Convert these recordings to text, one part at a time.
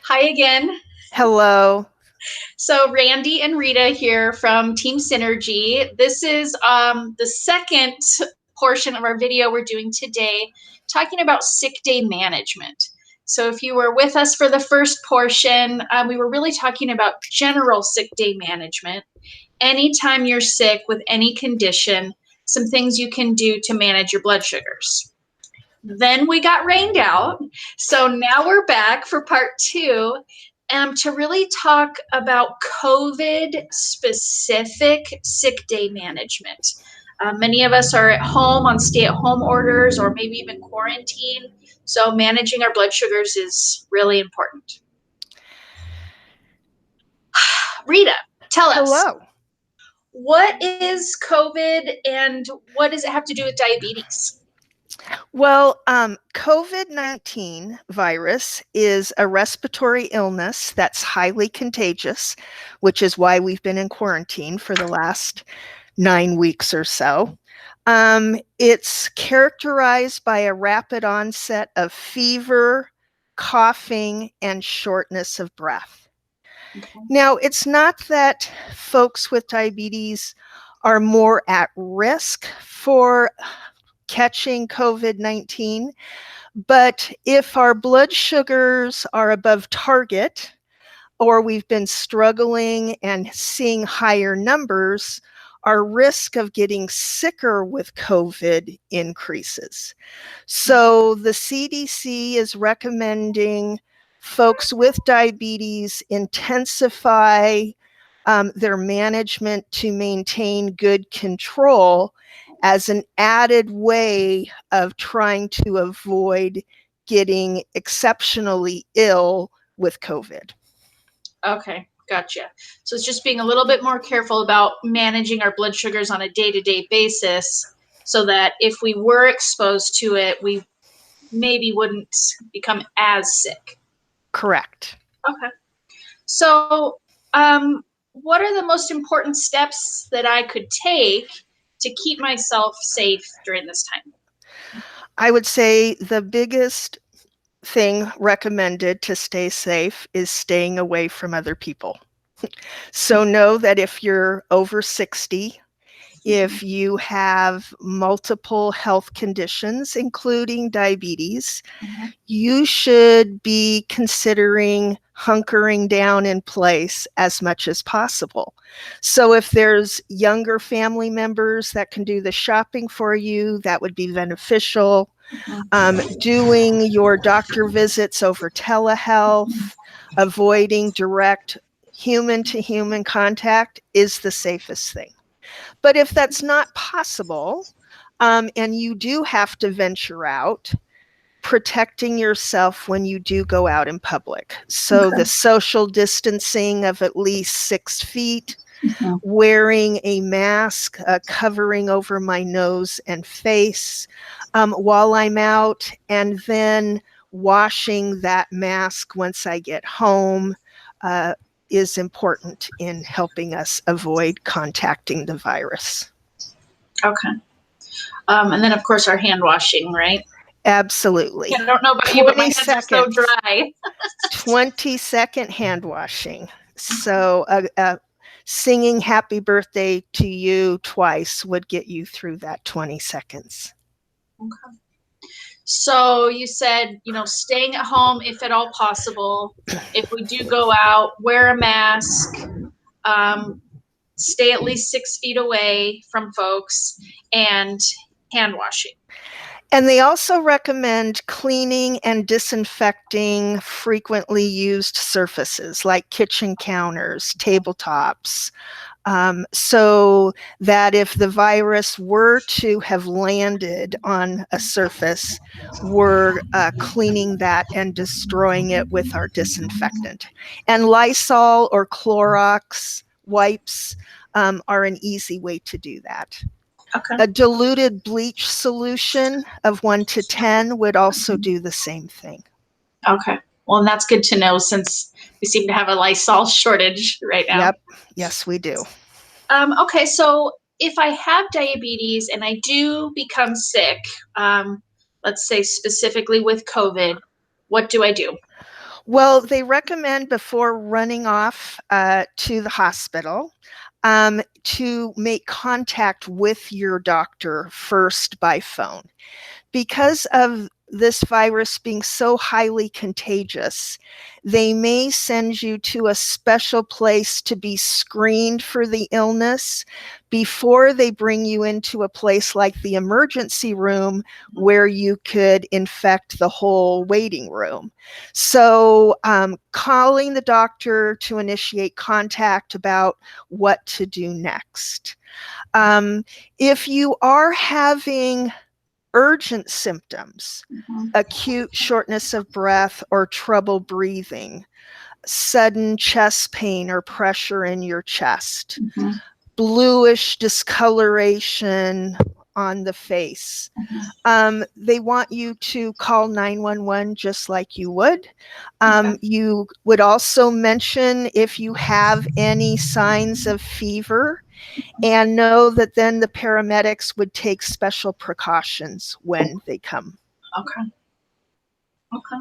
Hi again. Hello. So Randy and Rita here from Team Synergy. This is the second portion of our video we're doing today, talking about sick day management. So if you were with us for the first portion, we were really talking about general sick day management. Anytime you're sick with any condition, some things you can do to manage your blood sugars. Then we got rained out. So now we're back for part two to really talk about COVID specific sick day management. Many of us are at home on stay at home orders or maybe even quarantine. So managing our blood sugars is really important. Rita, tell us, Hello. what is COVID and what does it have to do with diabetes? Well, COVID-19 virus is a respiratory illness that's highly contagious, which is why we've been in quarantine for the last 9 weeks or so. It's characterized by a rapid onset of fever, coughing, and shortness of breath. Okay. Now, it's not that folks with diabetes are more at risk for catching COVID-19, but if our blood sugars are above target, or we've been struggling and seeing higher numbers, our risk of getting sicker with COVID increases. So the CDC is recommending folks with diabetes intensify their management to maintain good control as an added way of trying to avoid getting exceptionally ill with COVID. Okay, gotcha. So it's just being a little bit more careful about managing our blood sugars on a day-to-day basis so that if we were exposed to it, we maybe wouldn't become as sick. Correct. Okay. So, what are the most important steps that I could take to keep myself safe during this time? I would say the biggest thing recommended to stay safe is staying away from other people. So know that if you're over 60, if you have multiple health conditions, including diabetes, you should be considering hunkering down in place as much as possible. So if there's younger family members that can do the shopping for you, that would be beneficial. Doing your doctor visits over telehealth, avoiding direct human-to-human contact is the safest thing. But if that's not possible, and you do have to venture out, protecting yourself when you do go out in public. So the social distancing of at least 6 feet, wearing a mask, covering over my nose and face while I'm out, and then washing that mask once I get home is important in helping us avoid contacting the virus. Okay. And then, of course, our hand washing, right? Absolutely. I don't know about you, but my 20 hands are so seconds. dry. 20-second hand washing. So singing happy birthday to you twice would get you through that 20 seconds. Okay. So you said, staying at home if at all possible. If we do go out, wear a mask, stay at least 6 feet away from folks, and hand washing. And they also recommend cleaning and disinfecting frequently used surfaces like kitchen counters, tabletops, so that if the virus were to have landed on a surface, we're cleaning that and destroying it with our disinfectant. And Lysol or Clorox wipes are an easy way to do that. Okay. A diluted bleach solution of 1 to 10 would also do the same thing. Okay. Well, and that's good to know since we seem to have a Lysol shortage right now. Yep. Yes, we do. Okay, so if I have diabetes and I do become sick, let's say specifically with COVID, what do I do? Well, they recommend before running off to the hospital to make contact with your doctor first by phone. Because of this virus being so highly contagious, they may send you to a special place to be screened for the illness before they bring you into a place like the emergency room where you could infect the whole waiting room. So calling the doctor to initiate contact about what to do next. If you are having urgent symptoms, acute shortness of breath or trouble breathing, sudden chest pain or pressure in your chest, bluish discoloration on the face. They want you to call 911 just like you would. You would also mention if you have any signs of fever, and know that then the paramedics would take special precautions when they come. Okay. Okay.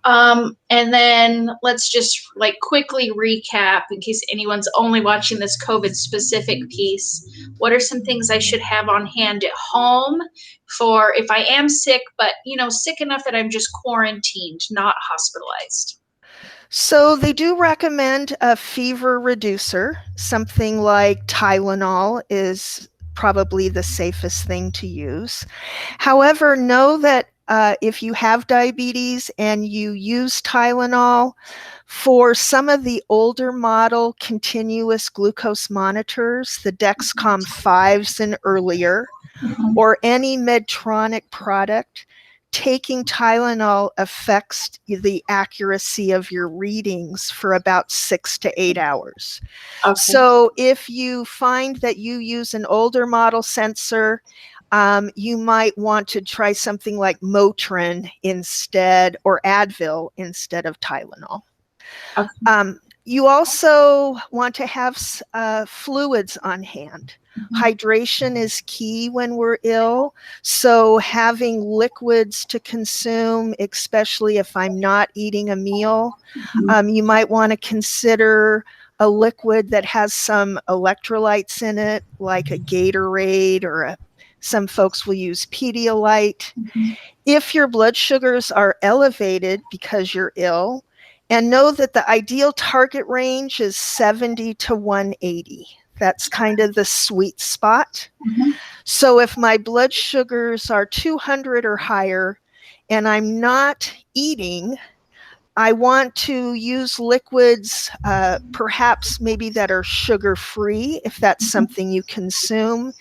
And then let's just like quickly recap in case anyone's only watching this COVID specific piece. What are some things I should have on hand at home for if I am sick, but sick enough that I'm just quarantined, not hospitalized? So they do recommend a fever reducer. Something like Tylenol is probably the safest thing to use. However, know that if you have diabetes and you use Tylenol, for some of the older model continuous glucose monitors, the Dexcom 5s and earlier, or any Medtronic product, taking Tylenol affects the accuracy of your readings for about 6 to 8 hours. Okay. So if you find that you use an older model sensor, you might want to try something like Motrin instead, or Advil instead of Tylenol. Okay. You also want to have fluids on hand. Hydration is key when we're ill, so having liquids to consume, especially if I'm not eating a meal, you might want to consider a liquid that has some electrolytes in it, like a Gatorade, or some folks will use Pedialyte. If your blood sugars are elevated because you're ill, and know that the ideal target range is 70 to 180. That's kind of the sweet spot. So if my blood sugars are 200 or higher and I'm not eating, I want to use liquids, perhaps maybe that are sugar-free, if that's something you consume.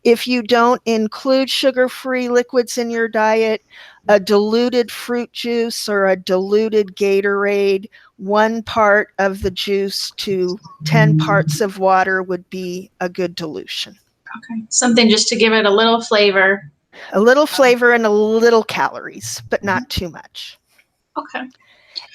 If you don't include sugar-free liquids in your diet, a diluted fruit juice or a diluted Gatorade, 1 part of the juice to 10 parts of water would be a good dilution. Okay, something just to give it a little flavor. A little flavor and a little calories, but not too much. Okay.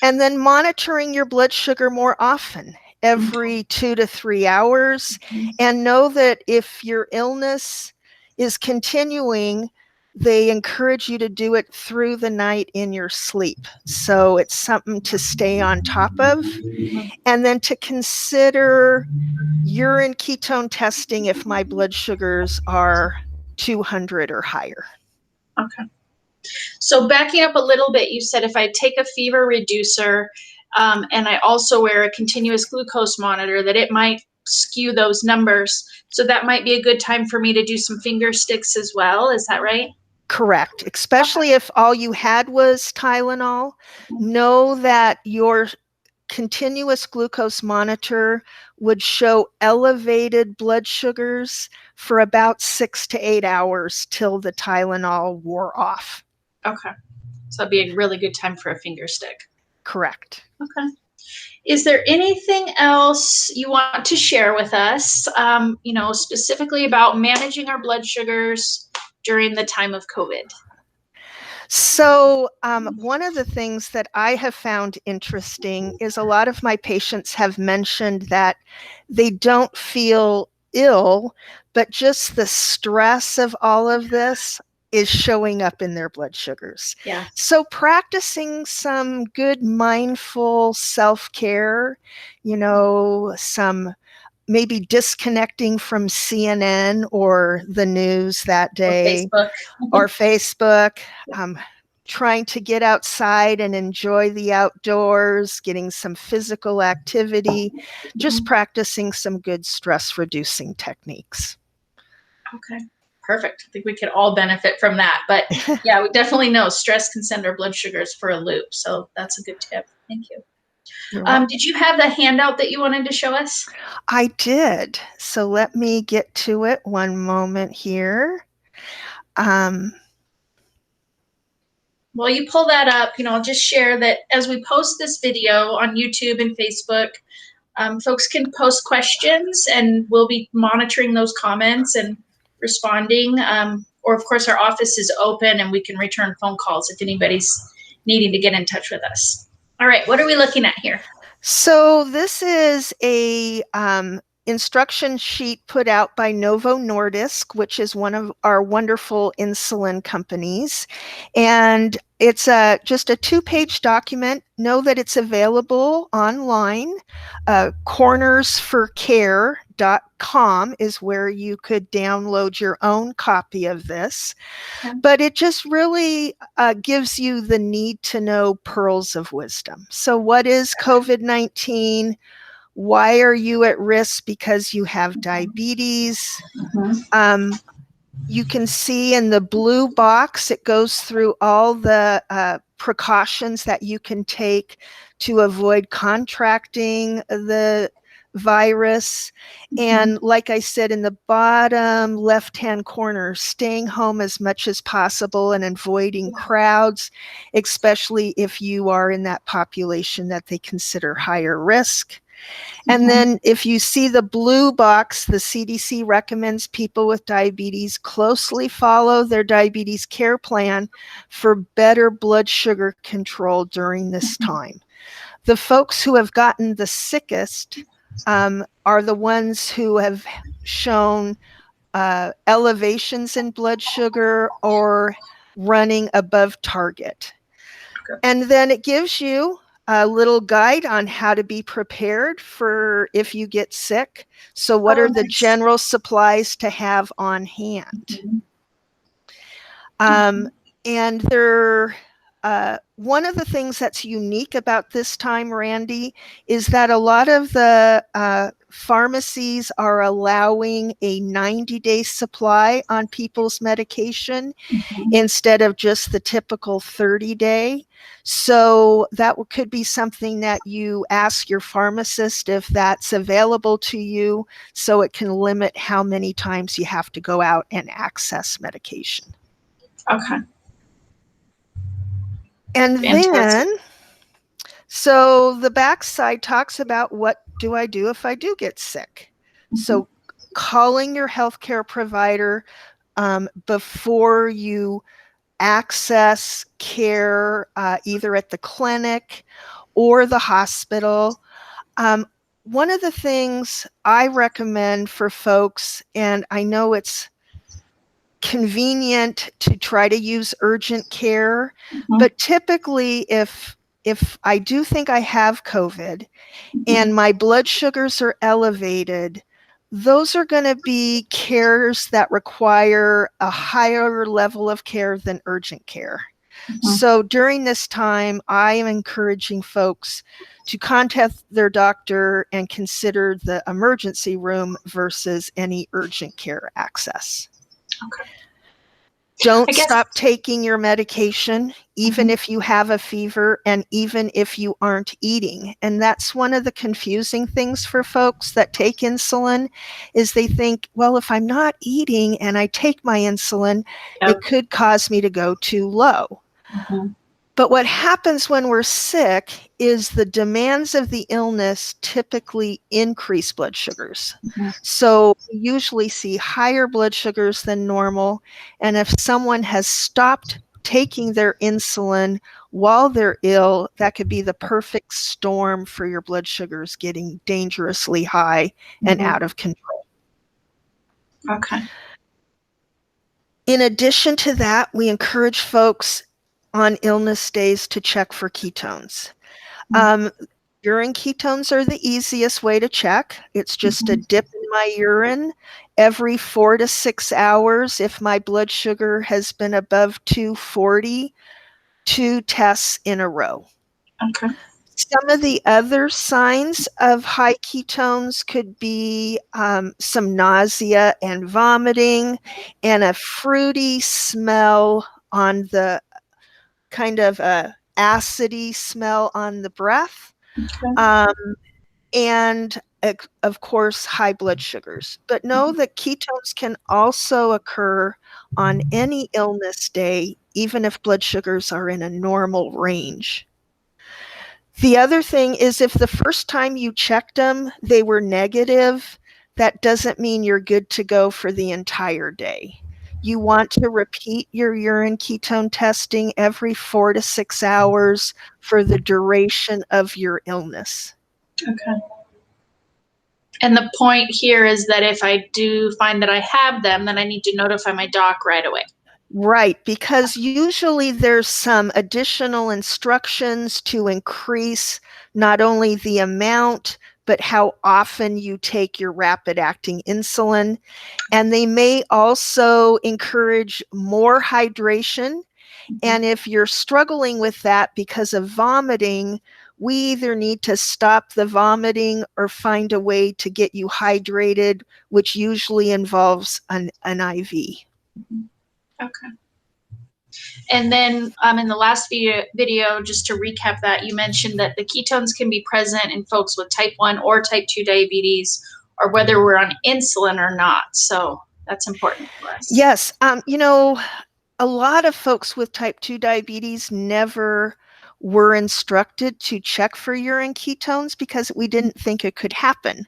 And then monitoring your blood sugar more often, every 2 to 3 hours. And know that if your illness is continuing, they encourage you to do it through the night in your sleep. So it's something to stay on top of. And then to consider urine ketone testing if my blood sugars are 200 or higher. Okay. So backing up a little bit, you said if I take a fever reducer and I also wear a continuous glucose monitor, that it might skew those numbers. So that might be a good time for me to do some Fingersticks as well. Is that right? Correct. Especially if all you had was Tylenol. Know that your continuous glucose monitor would show elevated blood sugars for about 6 to 8 hours till the Tylenol wore off. Okay. So it'd be a really good time for a Fingerstick. Correct. Okay. Is there anything else you want to share with us, specifically about managing our blood sugars during the time of COVID? So one of the things that I have found interesting is a lot of my patients have mentioned that they don't feel ill, but just the stress of all of this is showing up in their blood sugars. Yeah. So practicing some good mindful self-care, some maybe disconnecting from CNN or the news that day, or Facebook, trying to get outside and enjoy the outdoors, getting some physical activity, just practicing some good stress reducing techniques. Okay, perfect. I think we could all benefit from that. But yeah, we definitely know stress can send our blood sugars for a loop. So that's a good tip. Thank you. Did you have the handout that you wanted to show us? I did. So let me get to it one moment here. While you pull that up, I'll just share that as we post this video on YouTube and Facebook, folks can post questions and we'll be monitoring those comments and responding. Or of course our office is open and we can return phone calls if anybody's needing to get in touch with us. All right, what are we looking at here? So this is a instruction sheet put out by Novo Nordisk, which is one of our wonderful insulin companies. And it's just a 2-page document. Know that it's available online. Cornersforcare.com is where you could download your own copy of this. Okay. But it just really gives you the need to know pearls of wisdom. So what is COVID-19? Why are you at risk because you have diabetes? You can see in the blue box, it goes through all the precautions that you can take to avoid contracting the virus. And like I said, in the bottom left-hand corner, staying home as much as possible and avoiding crowds, especially if you are in that population that they consider higher risk. And then if you see the blue box, the CDC recommends people with diabetes closely follow their diabetes care plan for better blood sugar control during this time. The folks who have gotten the sickest are the ones who have shown elevations in blood sugar or running above target. Okay. And then it gives you a little guide on how to be prepared for if you get sick. So what are the general supplies to have on hand? And one of the things that's unique about this time, Randy, is that a lot of the pharmacies are allowing a 90-day supply on people's medication instead of just the typical 30-day. So that could be something that you ask your pharmacist if that's available to you, so it can limit how many times you have to go out and access medication. Okay. And then, so the backside talks about what do I do if I do get sick? So calling your healthcare provider before you access care either at the clinic or the hospital. One of the things I recommend for folks, and I know it's convenient to try to use urgent care, but typically if I do think I have COVID and my blood sugars are elevated, those are going to be cares that require a higher level of care than urgent care. So during this time, I am encouraging folks to contact their doctor and consider the emergency room versus any urgent care access. Okay. Don't stop taking your medication, even if you have a fever and even if you aren't eating. And that's one of the confusing things for folks that take insulin is they think, well, if I'm not eating and I take my insulin, it could cause me to go too low. But what happens when we're sick is the demands of the illness typically increase blood sugars. So we usually see higher blood sugars than normal. And if someone has stopped taking their insulin while they're ill, that could be the perfect storm for your blood sugars getting dangerously high and out of control. Okay. In addition to that, we encourage folks on illness days to check for ketones. Urine ketones are the easiest way to check. It's just a dip in my urine every 4 to 6 hours. If my blood sugar has been above 240, 2 tests in a row. Okay. Some of the other signs of high ketones could be some nausea and vomiting and a fruity smell on the kind of a acidy smell on the breath. Okay. And of course, high blood sugars. But know that ketones can also occur on any illness day, even if blood sugars are in a normal range. The other thing is if the first time you checked them, they were negative, that doesn't mean you're good to go for the entire day. You want to repeat your urine ketone testing every 4 to 6 hours for the duration of your illness. Okay. And the point here is that if I do find that I have them, then I need to notify my doc right away. Right, because usually there's some additional instructions to increase not only the amount, but how often you take your rapid acting insulin. And they may also encourage more hydration. And if you're struggling with that because of vomiting, we either need to stop the vomiting or find a way to get you hydrated, which usually involves an IV. Okay. And then in the last video, just to recap that, you mentioned that the ketones can be present in folks with type 1 or type 2 diabetes, or whether we're on insulin or not. So that's important for us. Yes. A lot of folks with type 2 diabetes never were instructed to check for urine ketones because we didn't think it could happen.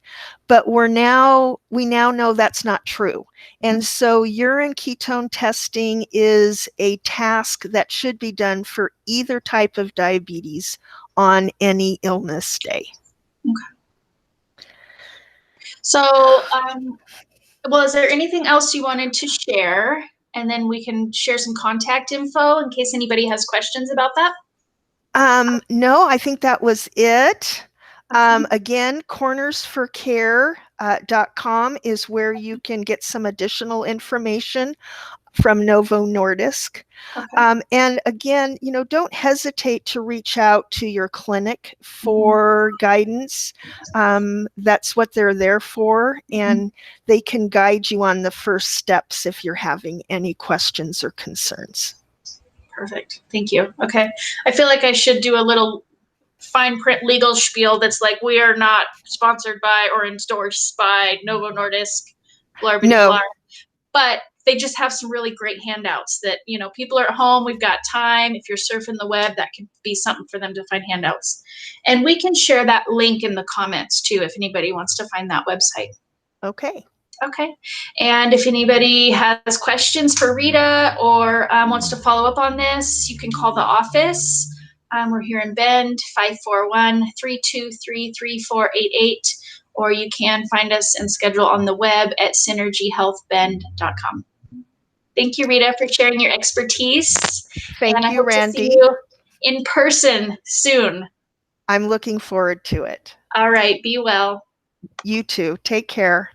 But we now know that's not true. And so urine ketone testing is a task that should be done for either type of diabetes on any illness day. Okay. So, well, is there anything else you wanted to share? And then we can share some contact info in case anybody has questions about that. No, I think that was it. Again, cornersforcare.com is where you can get some additional information from Novo Nordisk. Okay. And again, don't hesitate to reach out to your clinic for guidance. That's what they're there for, and they can guide you on the first steps if you're having any questions or concerns. Perfect. Thank you. Okay. I feel like I should do a little fine print legal spiel that's like, we are not sponsored by or endorsed by Novo Nordisk, blah, blah, No. blah. But they just have some really great handouts that, people are at home, we've got time. If you're surfing the web, that could be something for them to find handouts. And we can share that link in the comments too, if anybody wants to find that website. Okay. Okay. And if anybody has questions for Rita or wants to follow up on this, you can call the office. We're here in Bend, 541-323-3488, or you can find us and schedule on the web at synergyhealthbend.com. Thank you, Rita, for sharing your expertise. Thank you, Randy. To see you in person soon. I'm looking forward to it. All right. Be well. You too. Take care.